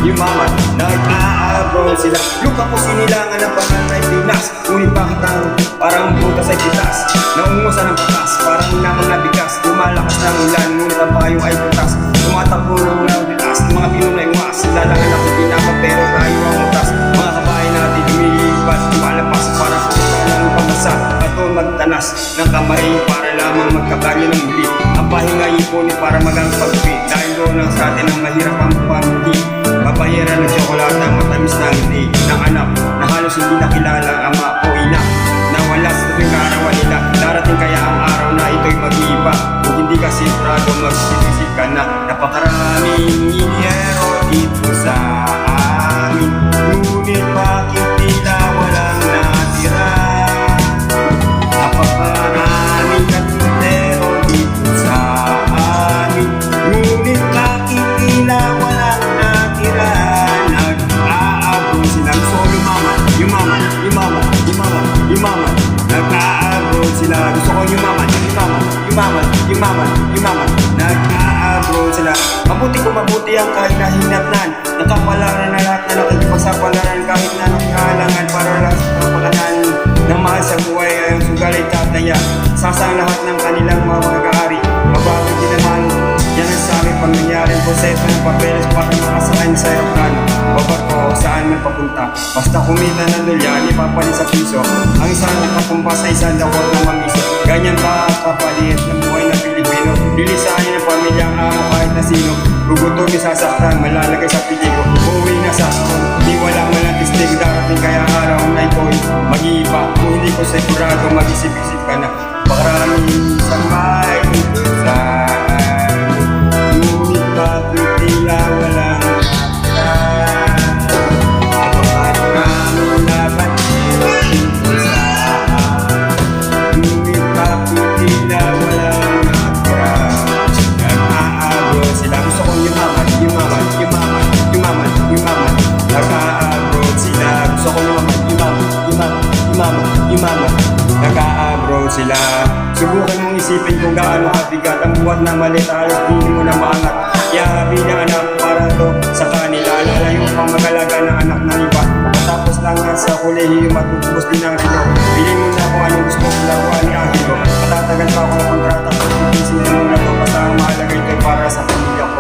yumaman, nag-a-abroad sila. Lupa ko sinilangan ng panganay Pinas, ngunit bakit ang parang butas ay pitas? Naungusan ng patas, parang naman nabigas. Lumalakas ng ulan, ngunit ang payong ay butas. Tumatakbo ng bitas, mga pinunay was. Lalangan ako pinapa pero tayo ang utas. Mga kabahay natin lumilipas, lumalapas para ng pamasa at magtanas ng kamay para lamang magkakaryo ng muli. Ang pahinga ipunin para magang pagpi, dahil doon lang sa atin ang mahirap ang pamuli. Papahiran ng tsokolata, matamis na ngiti ng anak na halos hindi nakilala ang ama o ina, na wala sa tuwing kaarawan nila. Darating kaya ang araw na ito'y mag-iiba, kung hindi ka sintrado magsisisip ka na. Napakaraming iniyero dito sa amin, ngunit bakit tila walang natira? Napakaraming katintero dito sa amin, ngunit bakit tila walang natira? Nag-aabroad sila. Gusto ko yumaman, yumaman, yumaman, yumaman, yumaman. Nag-aabroad sila. Gusto ko yumaman, yumaman, yumaman, yumaman, yumaman. Nag-aabroad sila. Mabuti kung mabuti ang kahit na hinatnan, nakapalaran na lahat na nakikipagsapalaran kahit na nakahalangan para lang sa kapakanan ng mahal sa buhay ay ang sugal ay tataya. Sasang lahat ng kanilang mga mag-aari, mabago din naman yan ang sa akin pag nangyaring proseso ng papeles para makasakay na sa aeroplano o barko o saan man papunta. Basta kumita ng dulyan, ipapalit sa piso ang isang nakatumpa sa isang dakot na mamiso. Ganyan ba kapalit ng buhay ng Pilipino? Lilisahin ng pamilya ang amo kahit na sino. Gugutom sasaktan, malalagay sa piligo. Uuwi na sa di wala man ang tistig. Darating kaya araw na ito'y mag-iiba. Kung hindi ko sigurado, mag-isip-isip ka na. Maraming sabay dito sa amin, ngunit bakit tila walang natira? Napakaraming laban dito sa amin, ngunit bakit tila walang natira? Nag-aabroad sila. Gusto kong yumaman, yumaman, yumaman, yumaman, yumaman. Nag-aabroad sila. Gusto kong yumaman, yumaman, yumaman, yumaman, yumaman. Nag-a-abroad sila. Subukan mong isipin kung gaano kabigat ang buhat na mali, halos hindi mo na maangat. Kaya bilang anak para to sa kanila, lalayo pang mag-alaga ng anak ng iba. Matapos lang na sa kolehiyo, matutubos din ang relo. Pili mo na kung anong gusto mong laruan ni Angelo. Matatagal pa ako ng kontrata, pag-isin mo na to, basta ang mahalaga ito'y para sa pamilya ko.